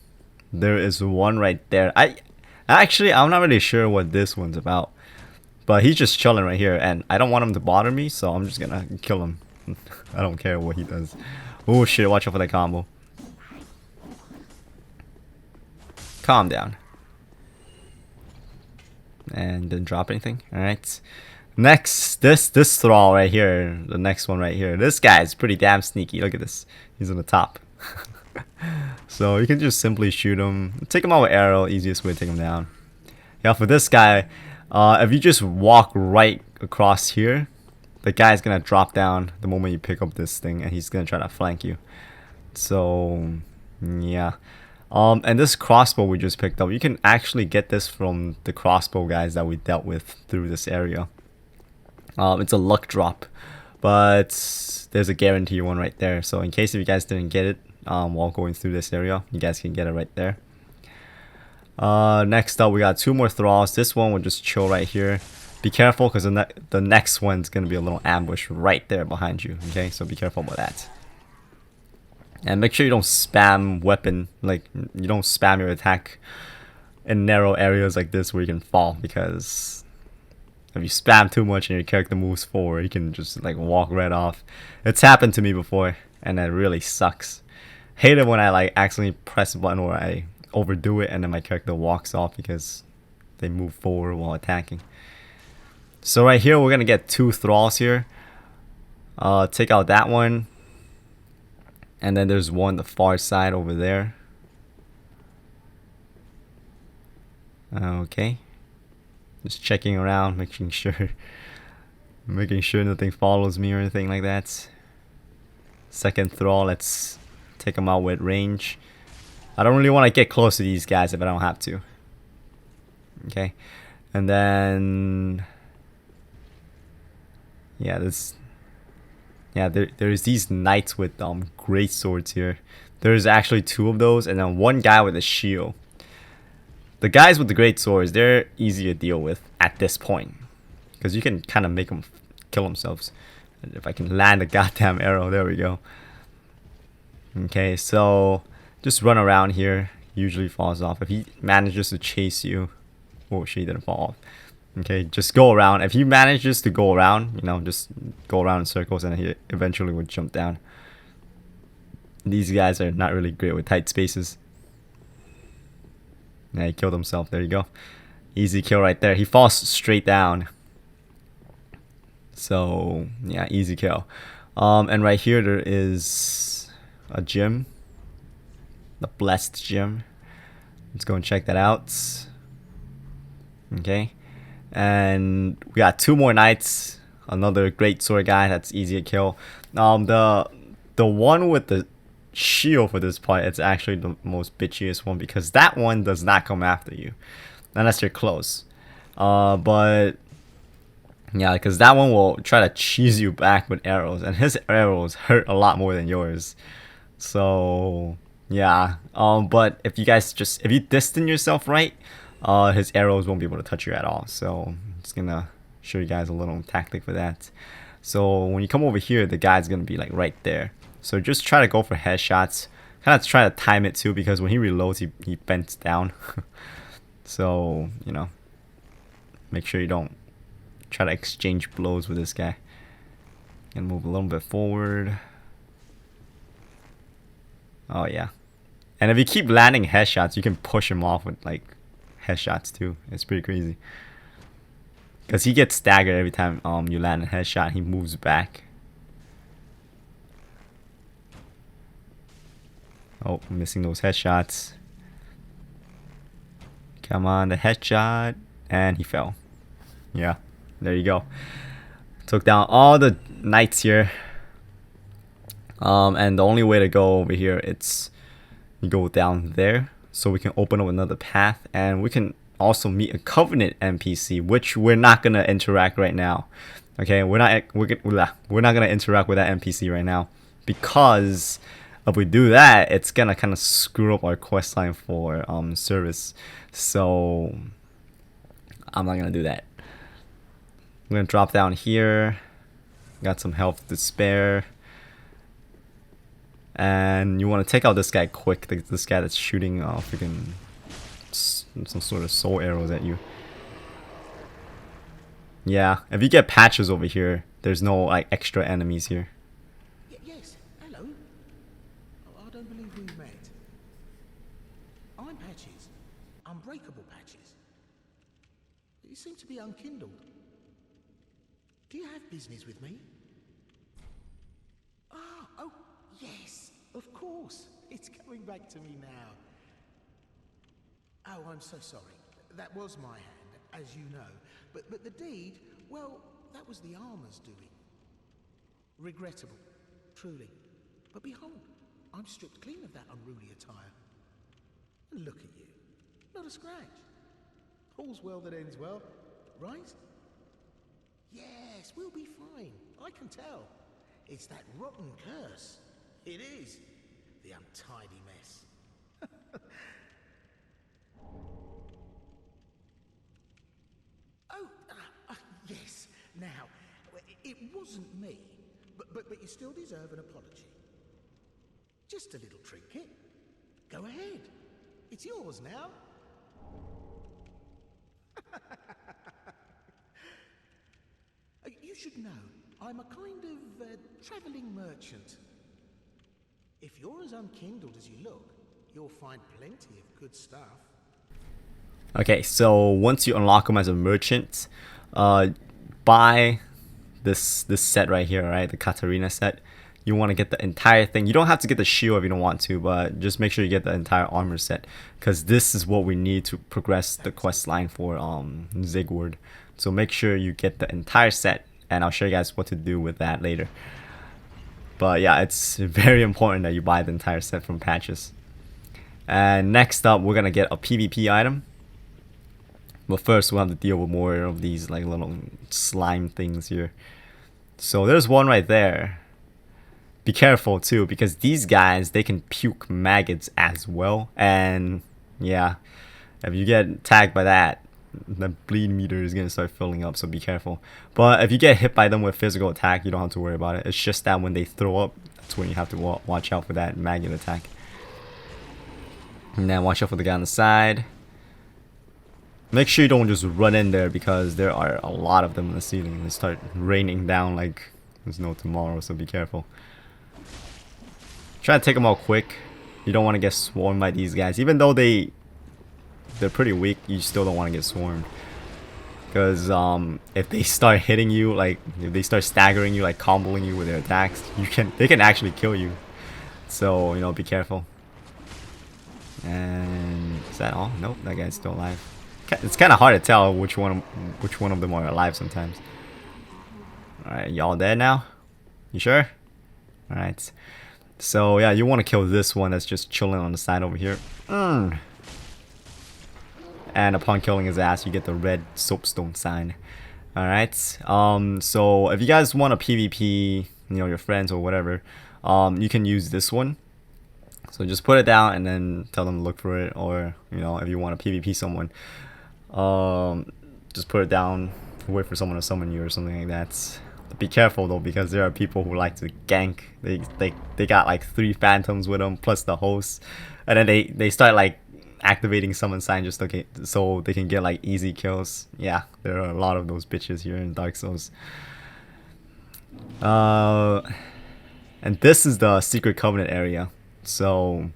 There is one right there. I'm not really sure what this one's about, but he's just chilling right here, and I don't want him to bother me, so I'm just gonna kill him. I don't care what he does. Oh shit! Watch out for that combo. Calm down. And didn't drop anything. All right. Next, this thrall right here, the next one right here. This guy is pretty damn sneaky. Look at this. He's on the top. So you can just simply shoot him. Take him out with arrow. Easiest way to take him down. Yeah, for this guy, if you just walk right across here, the guy's gonna drop down the moment you pick up this thing, and he's gonna try to flank you. So yeah. And this crossbow we just picked up, you can actually get this from the crossbow guys that we dealt with through this area. It's a luck drop, but there's a guarantee one right there. So in case if you guys didn't get it while going through this area, you guys can get it right there. Next up, we got 2 more thralls. This one will just chill right here. Be careful, because the next one's gonna be a little ambush right there behind you. Okay, so be careful about that. And make sure you don't spam weapon, like you don't spam your attack in narrow areas like this where you can fall, because if you spam too much and your character moves forward, you can just like walk right off. It's happened to me before, and it really sucks. Hate it when I like accidentally press a button or I overdo it and then my character walks off, because they move forward while attacking. So right here, we're gonna get 2 thralls here. Take out that one. And then there's one the far side over there. Okay. Just checking around, making sure nothing follows me or anything like that. Second thrall, let's take him out with range. I don't really want to get close to these guys if I don't have to. Okay. And then there's these knights with great swords here. There's actually 2 of those, and then 1 guy with a shield. The guys with the great swords, they're easy to deal with at this point, because you can kind of make them kill themselves. And if I can land a goddamn arrow, there we go. Okay, so just run around here. Usually falls off. If he manages to chase you, oh shit, he didn't fall off. Okay, just go around. If he manages to go around, you know, just go around in circles, and he eventually would jump down. These guys are not really great with tight spaces. Yeah, he killed himself. There you go. Easy kill right there. He falls straight down. So yeah, easy kill. And right here there is a gym, the blessed gym. Let's go and check that out. Okay, and we got 2 more knights. Another great sword guy. That's easy to kill. The one with the shield for this part, it's actually the most bitchiest one, because that one does not come after you unless you're close. But yeah, because that one will try to cheese you back with arrows, and his arrows hurt a lot more than yours. So yeah, but if you distance yourself right, his arrows won't be able to touch you at all. So I'm just gonna show you guys a little tactic for that. So when you come over here, the guy's gonna be like right there. So just try to go for headshots. Kind of try to time it too, because when he reloads, he bends down. So, you know, make sure you don't try to exchange blows with this guy. And move a little bit forward. Oh yeah. And if you keep landing headshots, you can push him off with like headshots too. It's pretty crazy. Because he gets staggered every time you land a headshot. He moves back. Oh, missing those headshots. Come on, the headshot. And he fell. Yeah, there you go. Took down all the knights here. And the only way to go over here, it's you go down there. So we can open up another path. And we can also meet a Covenant NPC, which we're not going to interact right now. Okay, we're not going to interact with that NPC right now. Because if we do that, it's gonna kind of screw up our quest line for service. So I'm not gonna do that. I'm gonna drop down here. Got some health to spare. And you want to take out this guy quick. This guy that's shooting freaking some sort of soul arrows at you. Yeah, if you get patches over here, there's no like extra enemies here. Yes, hello. Oh, I don't believe we've met. I'm Patches. Unbreakable Patches. You seem to be unkindled. Do you have business with me? Oh, yes, of course. It's coming back to me now. Oh, I'm so sorry. That was my hand, as you know. But the deed, well, that was the armor's doing. Regrettable, truly. But behold, I'm stripped clean of that unruly attire. And look at you. Not a scratch. All's well that ends well, right? Yes, we'll be fine. I can tell. It's that rotten curse. It is. The untidy mess. Yes. Now, it wasn't me, but you still deserve an apology. Just a little trinket. Go ahead. It's yours now. You should know, I'm a kind of traveling merchant. If you're as unkindled as you look, you'll find plenty of good stuff. Okay, so once you unlock them as a merchant, buy this set right here, right? The Catarina set. You want to get the entire thing. You don't have to get the shield if you don't want to, but just make sure you get the entire armor set, because this is what we need to progress the quest line for Zigward. So make sure you get the entire set, and I'll show you guys what to do with that later. But yeah, it's very important that you buy the entire set from Patches. And next up, we're gonna get a PvP item. But first, we'll have to deal with more of these like little slime things here. So there's one right there. Be careful too, because these guys, they can puke maggots as well. And yeah, if you get tagged by that, the bleed meter is gonna start filling up, so be careful. But if you get hit by them with physical attack, you don't have to worry about it. It's just that when they throw up, that's when you have to watch out for that maggot attack. And then watch out for the guy on the side. Make sure you don't just run in there, because there are a lot of them in the ceiling. They start raining down like there's no tomorrow, so be careful. Try to take them out quick. You don't want to get swarmed by these guys. Even though they're pretty weak, you still don't want to get swarmed. Because if they start hitting you, like if they start staggering you, like comboing you with their attacks, they can actually kill you. So, you know, be careful. And is that all? Nope, that guy's still alive. It's kind of hard to tell which one of them are alive sometimes. Alright, y'all dead now? You sure? Alright. So yeah, you want to kill this one that's just chilling on the side over here. And upon killing his ass, you get the red soapstone sign. Alright. So if you guys want a PvP, you know, your friends or whatever, you can use this one. So just put it down and then tell them to look for it. Or, you know, if you want to PvP someone, just put it down, wait for someone to summon you or something like that. Be careful though, because there are people who like to gank. They got like 3 phantoms with them plus the host, and then they start like activating summon sign just so they can get like easy kills. Yeah, there are a lot of those bitches here in Dark Souls. And this is the Secret Covenant area. So,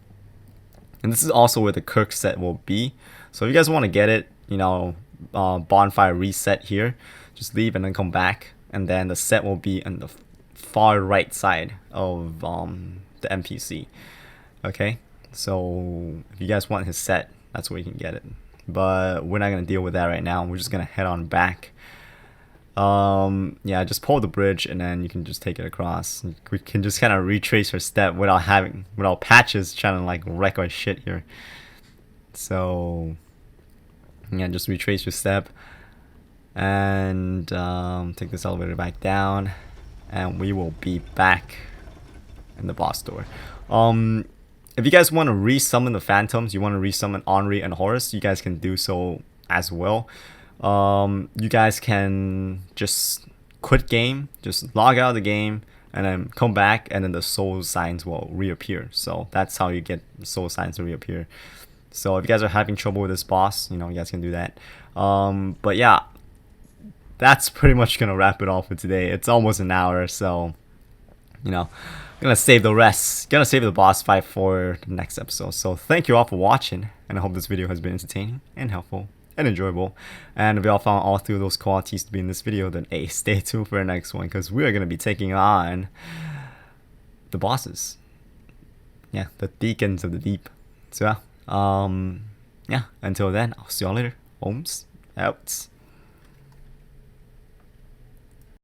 and this is also where the Kirk set will be. So if you guys want to get it, you know, bonfire reset here, just leave and then come back, and then the set will be on the far right side of the NPC. Okay, so if you guys want his set, that's where you can get it, but we're not gonna deal with that right now. We're just gonna head on back. Yeah, just pull the bridge and then you can just take it across. We can just kind of retrace our step without Patches trying to like wreck our shit here. So yeah, just retrace your step and take this elevator back down, and we will be back in the boss door. If you guys want to resummon the phantoms, you want to resummon Henri and Horus, you guys can do so as well. You guys can just quit game, just log out of the game, and then come back, and then the soul signs will reappear. So that's how you get soul signs to reappear. So if you guys are having trouble with this boss, you know, you guys can do that. But yeah, that's pretty much gonna wrap it all for today. It's almost an hour, so you know, gonna save the rest, gonna save the boss fight for the next episode. So thank you all for watching, and I hope this video has been entertaining and helpful and enjoyable. And if y'all found all 3 of those qualities to be in this video, then hey, stay tuned for the next one, because we are gonna be taking on the bosses. Yeah, the Deacons of the Deep. So yeah, until then, I'll see y'all later. Holmes out.